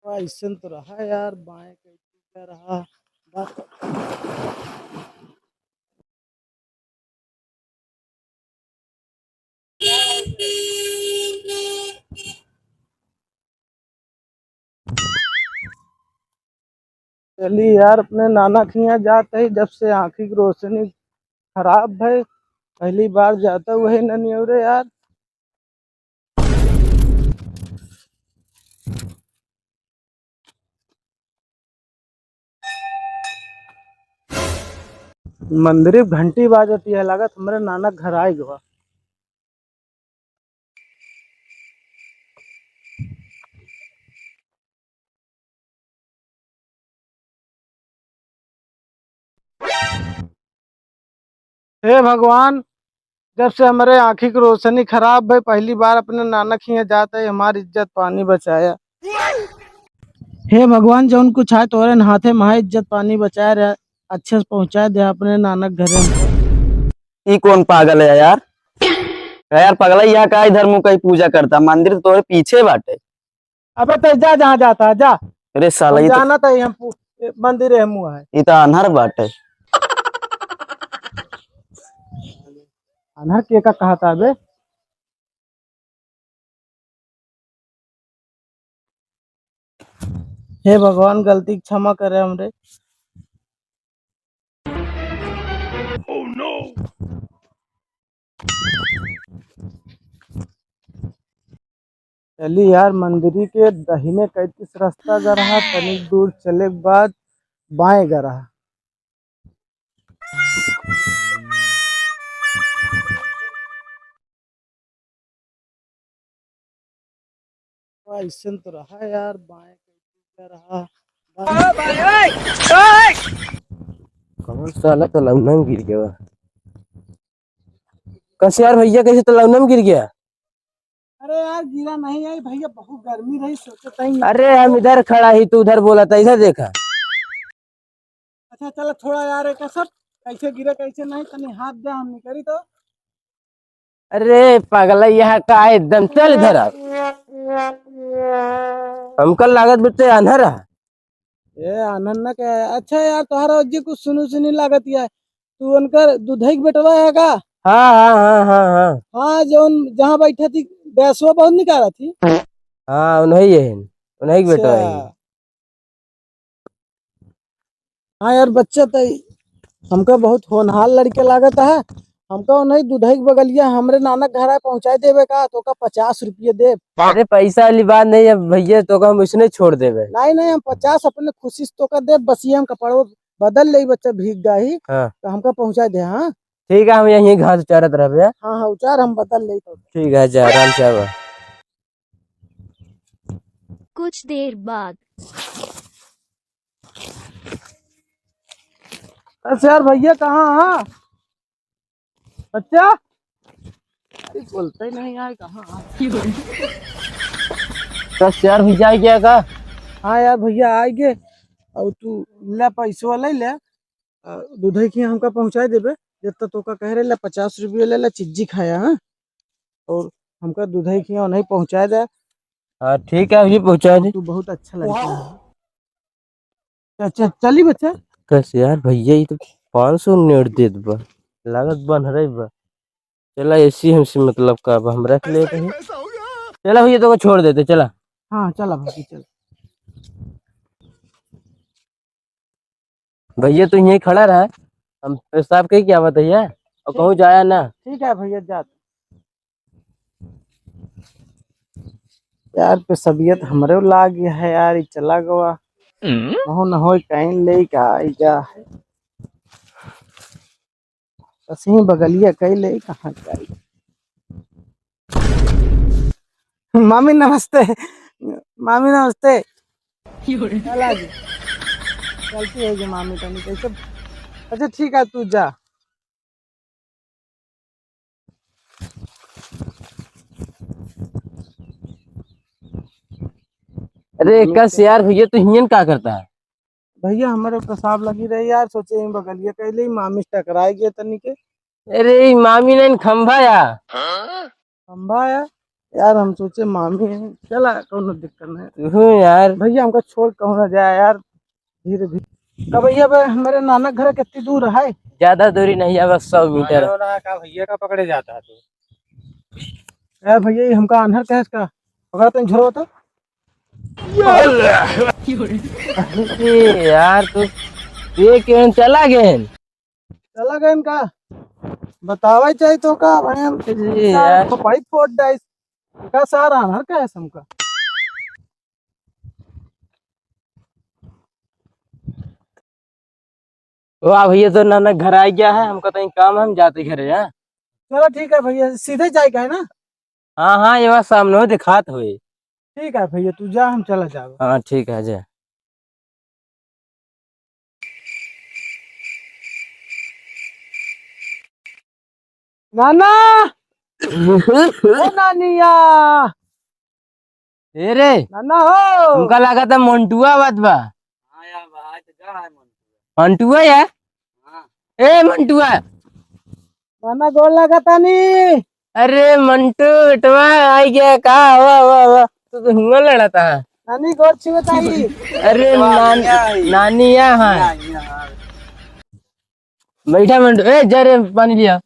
ऐसा तो रहा यार, बाएं कैसे क्या रहा। चलिए यार, अपने नाना के यहाँ जाते ही जब से आँखी की रोशनी खराब है, पहली बार जाता वही ननियोरे यार। मंदिर घंटी बाजती है, लागत हमारे नाना घर आए गवा। हे भगवान, जब से हमारे आँखी की रोशनी खराब है, पहली बार अपने नानक के यहाँ जाते ही हमारी इज्जत पानी बचाया। हे भगवान, जो कुछ आए तोरे हाथे महा इज्जत पानी बचाए रहे, अच्छे से पहुंचाए दे अपने नानक घरे हमको। ई कौन पागल है यार? यार पगला यहाँ का इधर मुंह कहीं पूजा करता, मंदिर तो तोरे पीछे बाटे। अबे तो जा, जहाँ जाता है जा। अरे साला हम ये तो जाना था हम मंदिर है मुँह है। ये तो अनहर बाटे। अनहर के का कहा था बे। हे भगवान, गलती क्षमा करे हमरे। चली यार, मंदिरी के दहिने कैतीस रास्ता जा रहा, तनिक दूर चले के बाद बाएं जा रहा। ऐसा तो रहा यार, बाएं कैतीस जा रहा। कौन साला तलावना में गिर गया? कैसे यार भैया, कैसे तलावना में गिर गया? अरे यार, गिरा नहीं है भैया, बहुत गर्मी रही, सोचे तई। अरे हम इधर खड़ा ही, तू उधर बोला था, इधर देखा। अच्छा चलो थोड़ा यार, एक सब कैसे गिरे कैसे नहीं, तनी हाथ दे, हम नहीं करी तो। अरे पागला यहाँ का है, एकदम चल इधर आ। हमको लागत बेटे अनहर है। ए आनंद के। अच्छा यार, तुम्हारा जी कुछ सुनी सुनी लागत है। तू उनकर दूधई के बेटवा है का? हाँ हाँ हाँ हाँ हाँ हाँ, जो जहाँ बैठा थी, गैसवा बहुत निकाला थी। हाँ, उन्हीं है, उन्हीं के बेटा है। अच्छा। हाँ यार, बच्चे तो हमका बहुत होनहार लड़के लागत है। हमका नहीं दूधई के बगलिया हमरे नानक घर आए पहुँचाए देवे का, तो का 50 रुपये दे। अरे पैसा वाली बात नहीं है भैया, तो हम इसने छोड़ देवे। नहीं नहीं, हम 50 अपने खुशी से तो का दे, बस ये हम कपड़ों बदल ले, बच्चा भीग गया ही हाँ तो हमका पहुँचा दे। हाँ ठीक है, हम यहीं घास चारत रहे। हाँ हाँ, उचार हम बदल ले तो। ठीक है, जा आराम से आवा। कुछ देर बाद। अच्छा यार भैया, कहाँ? हाँ अच्छा, अरे बोलते ही नहीं आए कहाँ। बस यार भैया क्या का? हाँ यार भैया आएंगे, और तू ले पैसवा ले ले, दूधई की हमका पहुँचाए देबे। जितना तो का कह रहे ले, 50 रुपये ले ले, चिज्जी खाया। हाँ, और हमका दूधई की नहीं पहुँचाए दे। हाँ ठीक है, अभी पहुंचा दे। तू बहुत अच्छा लड़का है। चली बच्चा। बस यार भैया, ये तो 500 नोट दे दबा, लागत बन रही बा। चला ऐसी हमसे मतलब का, अब हम रख लेते हैं। चला भैया, तो को छोड़ देते, चला। हाँ चला भाई चल। भैया तू यहीं खड़ा रहा, हम पेशाब कहीं क्या बताइए, और कहूँ जाया ना। ठीक है भैया, जा। यार पे तबीयत हमरे लाग गया है यार, ये चला गवा। हो न हो कहीं ले का आई जा है, बस ही बगलिया कहीं ले कहाँ जाई। मामी नमस्ते। मामी नमस्ते। चला जी, चलती है जी मामी तनी कैसे। अच्छा ठीक है, तू जा। अरे कस यार भैया, तू हियन क्या करता है? भैया हमारे पेशाब लगी रही यार, सोचे ही बगलिया कहीं ले, मामी से टकराए गए तनी के। अरे मामी ने खंभा या। खंबा है यार हम सोचे मामी है, चला कोनो दिक्कत नहीं। तू यार भैया हमको छोड़ कहूँ ना जाए यार, धीरे धीरे। का भैया हमारे नाना घर कितनी दूर है? ज्यादा दूरी नहीं है, बस 100 मीटर। का भैया का पकड़े जाता है तू। यार भैया ये हमका आन्हर क्या है इसका, अगर तुम झरो तो। अरे यार तू ये क्यों चला गए? चला गए इनका बतावा चाहिए तो का भाई हम अरे यार तो पाइप फोड़ डाइस का सारा आन्हर क्या है हमका। वाह भैया तो नाना घर आ गया है, हमको तो काम है, हम जाते घर है। चलो ठीक है भैया, सीधे जाएगा है ना? हाँ हाँ ये बात सामने हो दिखात हुई। ठीक है भैया तू जा, हम चला जाओ। हाँ ठीक है जा। नाना ओ नानिया, ए रे नाना हो। हमका लगा था मंटुआ बात बा। हाँ यार भाई तो जा है मन। मंटुआ या हाँ ए मंटुआ। नाना गोल लगा तानी। अरे मंटू बेटवा आ गया का? वाह वाह वाह, तू तो हुआ लड़ा था। नानी गोल छुए ताई। अरे नानी यहाँ बैठा मंटू, ए जा रे पानी लिया।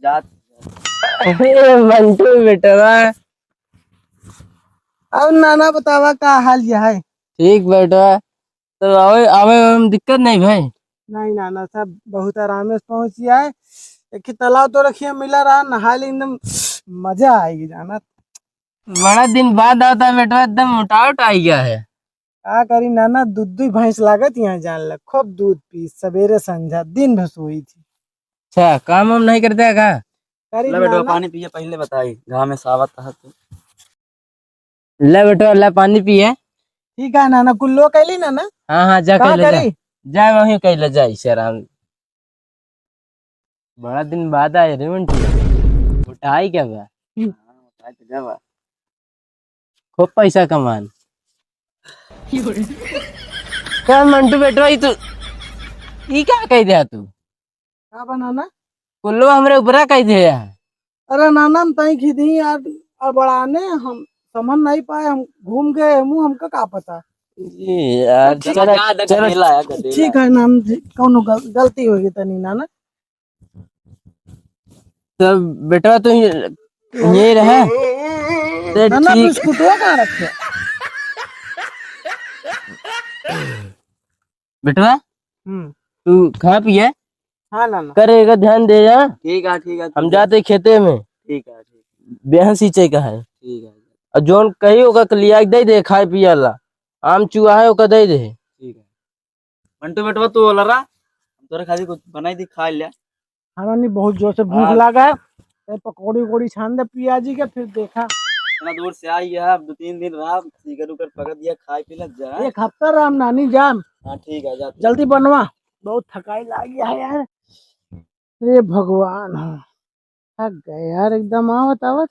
जा। अरे मंटू बेटवा। अब नाना बतावा का हाल यह है? ठीक बेटवा, तो आवे आवे में दिक्कत नहीं भाई। नहीं नाना सब बहुत आराम से पहुंची है। एक ही तालाब तो रखिए मिला रहा, नहा ले एकदम मजा आएगी जाना। बड़ा दिन बाद आता बेटवा, एकदम मोटा उटा आ गया है। का करी नाना, दूध भैंस लागत यहाँ जान लग, खूब दूध पी सवेरे संझा दिन भर सोई थी। अच्छा काम वाम नहीं करते है का? करी ले बेटा नाना। पानी पिए पहले बताई घाम में सावत था तू। ले बेटवा ले पानी पिए। ठीक है नाना, कुल्लो कैली नाना। हाँ हाँ जा कहाँ कैले जा, करी? जा वहीं कैले जा इसे आराम। बड़ा दिन बाद आए रे मंटू, उठाई क्या बा? हाँ तो जा बा। खूब पैसा कमान। क्या मंटू बेटवा ई क्या कह दिया तू? का बनाना? कुल्लो हमरे ऊपरा कह दिया। अरे नाना हम तई खिदी यार, और बढ़ाने हम समझ नहीं पाए, हम घूम गए मुँह, हमका का पता। ये यार चलो चलो ठीक है नाना जी, कौनो गलती होगी तनी नाना। तब बेटवा तू ये रहे तो नाना ठीक। बिस्कुटवा कहाँ रखे? बेटवा तू खा पिए, हाँ नाना। करेगा ध्यान दे जा। ठीक है ठीक है। हम जाते खेते में, ठीक है ठीक बेहन सींचे का है। ठीक है और जोन कही ओका लिया के दे दे खाए पिए ला। आम चूहा है ओका दे दे। ठीक है। मंटू बेटवा तू बोला रहा हम तोरे खातिर कुछ बनाई दी खा लिया। हाँ नानी बहुत जोर से भूख हाँ। लगा है, तो पकौड़ी उकौड़ी छान दे पियाजी के, फिर देखा। इतना दूर से आई है, अब 2-3 दिन रहा, सीकर उकर पकड़ दिया, खाए पी लग जा। एक हफ्ता राम नानी जान, हाँ ठीक है जा। जल्दी बनवा, बहुत थकाई लगी है यार। अरे भगवान, थक गए यार एकदम। आवत आवत